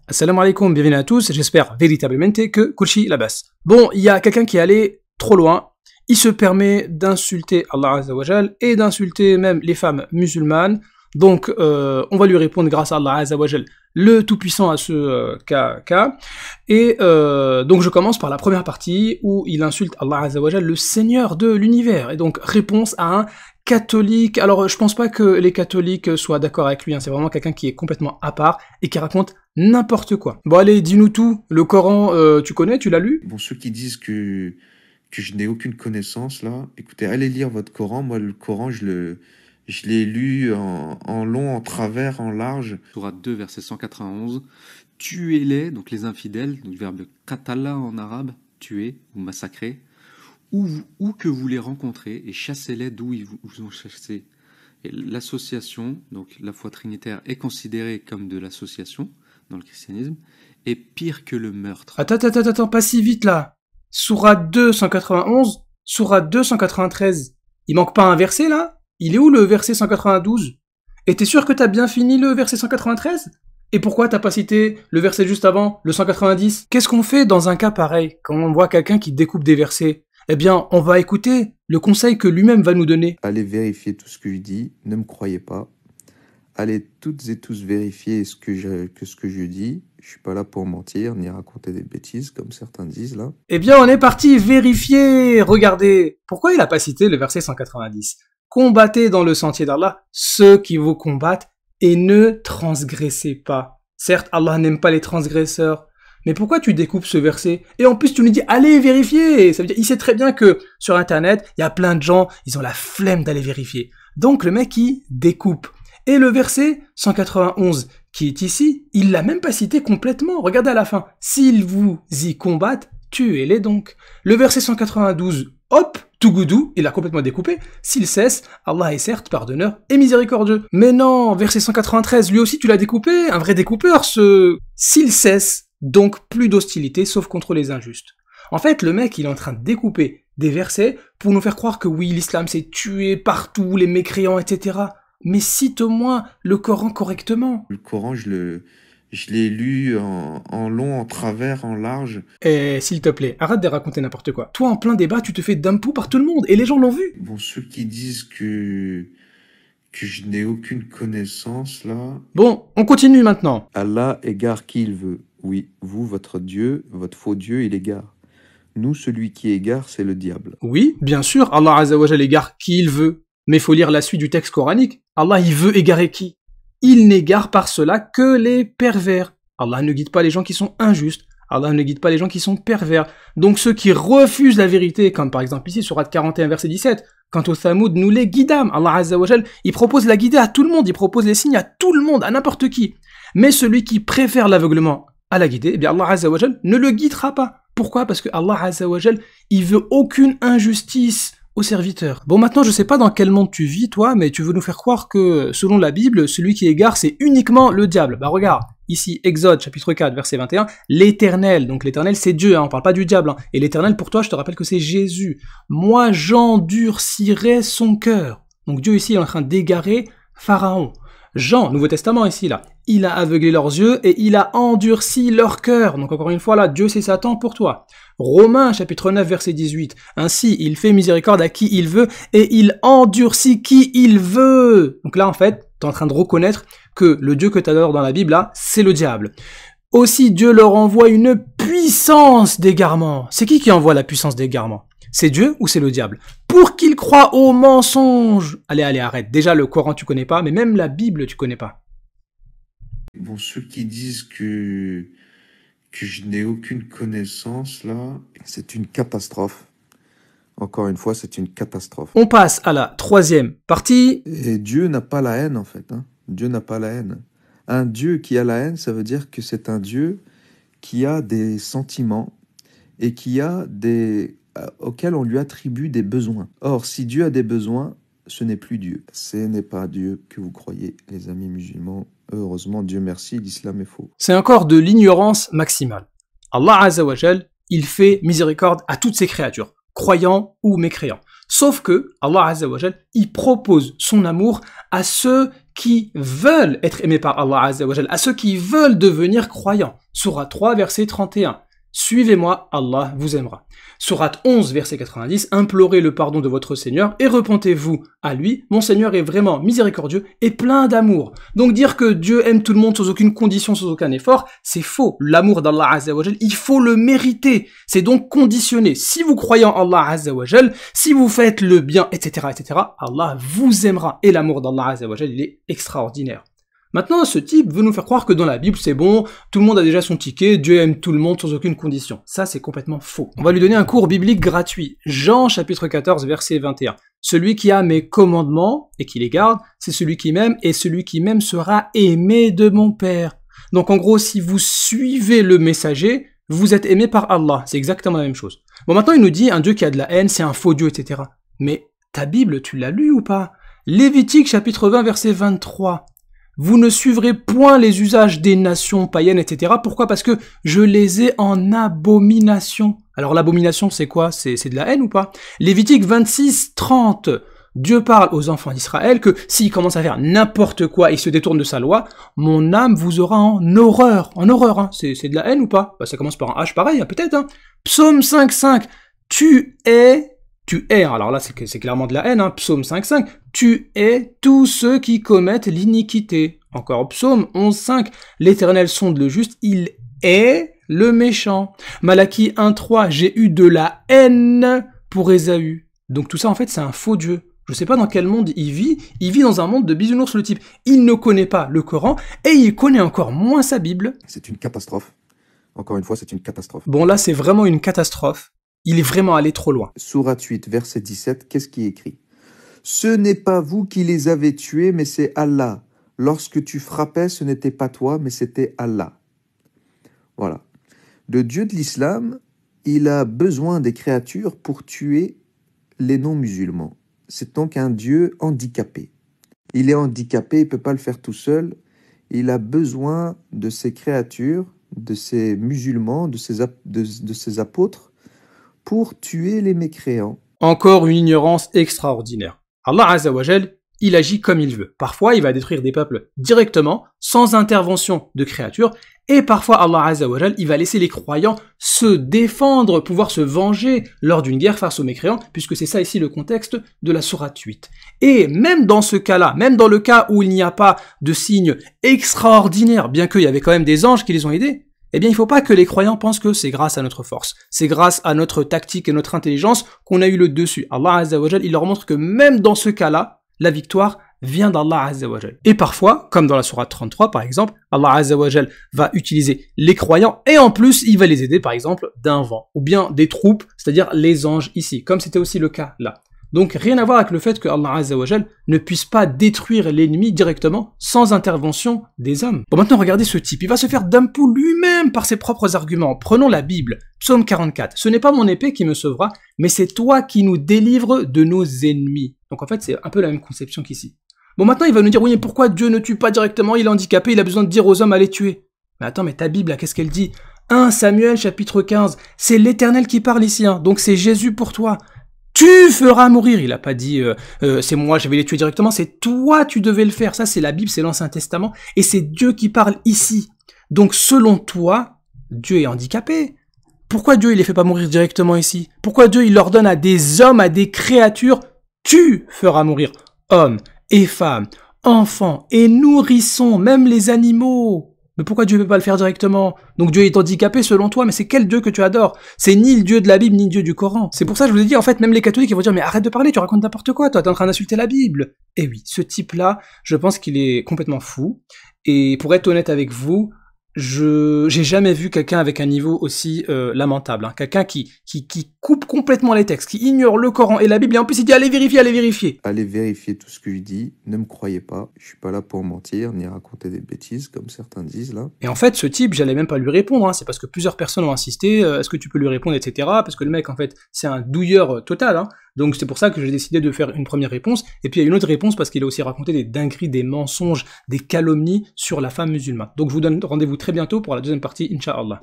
Assalamu alaikum, bienvenue à tous, j'espère véritablement que Kulchi la basse. Bon, il y a quelqu'un qui est allé trop loin, il se permet d'insulter Allah Azza wa Jal et d'insulter même les femmes musulmanes, donc on va lui répondre grâce à Allah Azza wa Jal, le tout-puissant à ce cas. Et donc je commence par la première partie où il insulte Allah Azza wa Jal, le Seigneur de l'univers, et donc réponse à un catholique. Alors je pense pas que les catholiques soient d'accord avec lui, hein. C'est vraiment quelqu'un qui est complètement à part et qui raconte n'importe quoi. Bon allez, dis-nous tout, le Coran, tu connais, tu l'as lu? Bon, ceux qui disent que je n'ai aucune connaissance, là, écoutez, allez lire votre Coran. Moi, le Coran, je l'ai lu en long, en travers, en large. Sourate 2, verset 191. Tuez-les, donc les infidèles, donc verbe qatala en arabe, tuer ou massacrer, où que vous les rencontrez, et chassez-les d'où ils vous ont chassé. Et l'association, donc la foi trinitaire, est considérée comme de l'association dans le christianisme, et pire que le meurtre. Attends, pas si vite là. Sourate 2, 191, Sourate 2, 193. Il manque pas un verset là? Il est où le verset 192? Et t'es sûr que t'as bien fini le verset 193? Et pourquoi t'as pas cité le verset juste avant, le 190? Qu'est-ce qu'on fait dans un cas pareil, quand on voit quelqu'un qui découpe des versets? Eh bien, on va écouter le conseil que lui-même va nous donner. Allez vérifier tout ce que je dis, ne me croyez pas. Allez toutes et tous vérifier ce que je dis. Je suis pas là pour mentir, ni raconter des bêtises, comme certains disent là. Eh bien, on est parti vérifier. Regardez. Pourquoi il a pas cité le verset 190? Combattez dans le sentier d'Allah ceux qui vous combattent et ne transgressez pas. Certes, Allah n'aime pas les transgresseurs. Mais pourquoi tu découpes ce verset? Et en plus, tu nous dis, allez vérifier. Ça veut dire, il sait très bien que sur Internet, il y a plein de gens, ils ont la flemme d'aller vérifier. Donc, le mec, il découpe. Et le verset 191, qui est ici, il l'a même pas cité complètement. Regardez à la fin. S'ils vous y combattent, tuez-les donc. Le verset 192, hop, tout goudou, il a complètement découpé. S'il cesse, Allah est certes pardonneur et miséricordieux. Mais non, verset 193, lui aussi tu l'as découpé, un vrai découpeur, s'il cesse, donc plus d'hostilité sauf contre les injustes. En fait, le mec, il est en train de découper des versets pour nous faire croire que oui, l'islam s'est tué partout, les mécréants, etc. Mais cite au moins le Coran correctement. Le Coran, je l'ai lu en long, en travers, en large. Et s'il te plaît, arrête de raconter n'importe quoi. Toi, en plein débat, tu te fais d'impôt par tout le monde, et les gens l'ont vu. Bon, ceux qui disent que je n'ai aucune connaissance, là. Bon, on continue maintenant. Allah égare qui il veut. Oui, vous, votre Dieu, votre faux Dieu, il égare. Nous, celui qui égare, c'est le diable. Oui, bien sûr, Allah Azza wa Jal égare qui il veut. Mais faut lire la suite du texte coranique. Allah, il veut égarer qui? Il n'égare par cela que les pervers. Allah ne guide pas les gens qui sont injustes. Allah ne guide pas les gens qui sont pervers. Donc ceux qui refusent la vérité, comme par exemple ici, Sourate 41, verset 17, quant aux Thamoud, nous les guidâmes. Allah Azza wa Jal, il propose la guider à tout le monde, il propose les signes à tout le monde, à n'importe qui. Mais celui qui préfère l'aveuglement à la guider, eh bien Allah Azza wa Jal ne le guidera pas. Pourquoi? Parce que Allah Azza wa Jal, il veut aucune injustice aux serviteurs. Bon, maintenant, je sais pas dans quel monde tu vis, toi, mais tu veux nous faire croire que, selon la Bible, celui qui égare, c'est uniquement le diable. Bah, regarde. Ici, Exode, chapitre 4, verset 21, l'Éternel. Donc, l'Éternel, c'est Dieu, hein, on parle pas du diable, hein. Et l'Éternel, pour toi, je te rappelle que c'est Jésus. Moi, j'endurcirai son cœur. Donc, Dieu, ici, est en train d'égarer Pharaon. Jean, Nouveau Testament ici, là, il a aveuglé leurs yeux et il a endurci leur cœur. Donc encore une fois, là, Dieu c'est Satan pour toi. Romains, chapitre 9, verset 18. Ainsi, il fait miséricorde à qui il veut et il endurcit qui il veut. Donc là, en fait, t'es en train de reconnaître que le Dieu que t'adores dans la Bible, là, c'est le diable. Aussi, Dieu leur envoie une puissance d'égarement. C'est qui envoie la puissance d'égarement? C'est Dieu ou c'est le diable? Pour qu'ils croient aux mensonges. Allez, arrête. Déjà, le Coran, tu connais pas, mais même la Bible, tu connais pas. Bon, ceux qui disent que je n'ai aucune connaissance, là, c'est une catastrophe. Encore une fois, c'est une catastrophe. On passe à la troisième partie. Et Dieu n'a pas la haine, en fait. Hein. Dieu n'a pas la haine. Un Dieu qui a la haine, ça veut dire que c'est un Dieu qui a des sentiments et qui a auxquels on lui attribue des besoins. Or, si Dieu a des besoins, ce n'est plus Dieu. Ce n'est pas Dieu que vous croyez, les amis musulmans. Heureusement, Dieu merci, l'islam est faux. C'est encore de l'ignorance maximale. Allah Azza wa Jal, il fait miséricorde à toutes ses créatures, croyants ou mécréants. Sauf que Allah Azza wa Jal, il propose son amour à ceux qui veulent être aimés par Allah Azza wa Jal, à ceux qui veulent devenir croyants. Sourate 3, verset 31. Suivez-moi, Allah vous aimera. Sourate 11, verset 90, implorez le pardon de votre Seigneur et repentez-vous à lui. Mon Seigneur est vraiment miséricordieux et plein d'amour. Donc dire que Dieu aime tout le monde sans aucune condition, sans aucun effort, c'est faux. L'amour d'Allah Azza wa Jal, il faut le mériter. C'est donc conditionné. Si vous croyez en Allah Azza wa Jal, si vous faites le bien, etc., Allah vous aimera. Et l'amour d'Allah Azza wa Jal, il est extraordinaire. Maintenant, ce type veut nous faire croire que dans la Bible, c'est bon, tout le monde a déjà son ticket, Dieu aime tout le monde sans aucune condition. Ça, c'est complètement faux. On va lui donner un cours biblique gratuit. Jean, chapitre 14, verset 21. Celui qui a mes commandements et qui les garde, c'est celui qui m'aime, et celui qui m'aime sera aimé de mon Père. Donc en gros, si vous suivez le messager, vous êtes aimé par Allah. C'est exactement la même chose. Bon, maintenant, il nous dit, un Dieu qui a de la haine, c'est un faux Dieu, etc. Mais ta Bible, tu l'as lu ou pas? Lévitique, chapitre 20, verset 23. Vous ne suivrez point les usages des nations païennes, etc. Pourquoi? Parce que je les ai en abomination. Alors l'abomination, c'est quoi? C'est de la haine ou pas? Lévitique 26, 30. Dieu parle aux enfants d'Israël que s'ils commencent à faire n'importe quoi et se détournent de sa loi, mon âme vous aura en horreur. En horreur, hein. C'est de la haine ou pas? Bah, ça commence par un H pareil, hein, peut-être. Hein. Psaume 5, 5. Tu es, alors là c'est clairement de la haine, hein. Psaume 5.5, tu es tous ceux qui commettent l'iniquité. Encore Psaume 11.5, l'Éternel sonde le juste, il est le méchant. Malachie 1.3, j'ai eu de la haine pour Ésaü. Donc tout ça en fait c'est un faux Dieu. Je sais pas dans quel monde il vit dans un monde de bisounours le type. Il ne connaît pas le Coran et il connaît encore moins sa Bible. C'est une catastrophe. Encore une fois, c'est une catastrophe. Bon là c'est vraiment une catastrophe. Il est vraiment allé trop loin. Sourate 8, verset 17, qu'est-ce qui est écrit? Ce n'est pas vous qui les avez tués, mais c'est Allah. Lorsque tu frappais, ce n'était pas toi, mais c'était Allah. Voilà. Le Dieu de l'islam, il a besoin des créatures pour tuer les non-musulmans. C'est donc un Dieu handicapé. Il est handicapé, il ne peut pas le faire tout seul. Il a besoin de ces créatures, de ces musulmans, de ces apôtres, pour tuer les mécréants. Encore une ignorance extraordinaire. Allah Azza wa Jal, il agit comme il veut. Parfois, il va détruire des peuples directement, sans intervention de créatures, et parfois Allah Azza wa Jal, il va laisser les croyants se défendre, pouvoir se venger lors d'une guerre face aux mécréants, puisque c'est ça ici le contexte de la sourate 8. Et même dans ce cas-là, même dans le cas où il n'y a pas de signe extraordinaire, bien qu'il y avait quand même des anges qui les ont aidés, eh bien, il ne faut pas que les croyants pensent que c'est grâce à notre force, c'est grâce à notre tactique et notre intelligence qu'on a eu le dessus. Allah Azza wa Jal, il leur montre que même dans ce cas-là, la victoire vient d'Allah Azza wa Jal. Et parfois, comme dans la sourate 33 par exemple, Allah Azza wa Jal va utiliser les croyants et en plus, il va les aider par exemple d'un vent, ou bien des troupes, c'est-à-dire les anges ici, comme c'était aussi le cas là. Donc rien à voir avec le fait que Allah Azza wa Jal ne puisse pas détruire l'ennemi directement sans intervention des hommes. Bon, maintenant regardez ce type, il va se faire d'un-pou lui-même par ses propres arguments. Prenons la Bible, Psaume 44. Ce n'est pas mon épée qui me sauvera, mais c'est toi qui nous délivres de nos ennemis. Donc en fait c'est un peu la même conception qu'ici. Bon, maintenant il va nous dire oui mais pourquoi Dieu ne tue pas directement, il est handicapé, il a besoin de dire aux hommes à les tuer. Mais attends, mais ta Bible là, qu'est-ce qu'elle dit? 1 Samuel chapitre 15, c'est l'Éternel qui parle ici, hein. Donc c'est Jésus pour toi. Tu feras mourir. Il a pas dit c'est moi, je vais les tuer directement, c'est toi, tu devais le faire. Ça, c'est la Bible, c'est l'Ancien Testament, et c'est Dieu qui parle ici. Donc, selon toi, Dieu est handicapé. Pourquoi Dieu, il les fait pas mourir directement ici? Pourquoi Dieu, il ordonne à des hommes, à des créatures, tu feras mourir hommes et femmes, enfants et nourrissons, même les animaux? Mais pourquoi Dieu ne peut pas le faire directement? Donc Dieu est handicapé selon toi, mais c'est quel Dieu que tu adores? C'est ni le Dieu de la Bible, ni le Dieu du Coran. C'est pour ça que je vous ai dit, en fait, même les catholiques, ils vont dire, mais arrête de parler, tu racontes n'importe quoi, toi, t'es en train d'insulter la Bible. Et oui, ce type-là, je pense qu'il est complètement fou. Et pour être honnête avec vous, j'ai jamais vu quelqu'un avec un niveau aussi lamentable, hein. Quelqu'un qui coupe complètement les textes, qui ignore le Coran et la Bible, et en plus il dit allez vérifier, allez vérifier. Allez vérifier tout ce que je dis, ne me croyez pas, je suis pas là pour mentir, ni raconter des bêtises, comme certains disent là. Et en fait, ce type, j'allais même pas lui répondre, hein. C'est parce que plusieurs personnes ont insisté, est-ce que tu peux lui répondre, etc. Parce que le mec, en fait, c'est un douilleur total, hein. Donc c'est pour ça que j'ai décidé de faire une première réponse, et puis il y a une autre réponse parce qu'il a aussi raconté des dingueries, des mensonges, des calomnies sur la femme musulmane. Donc je vous donne rendez-vous très bientôt pour la deuxième partie, Inch'Allah.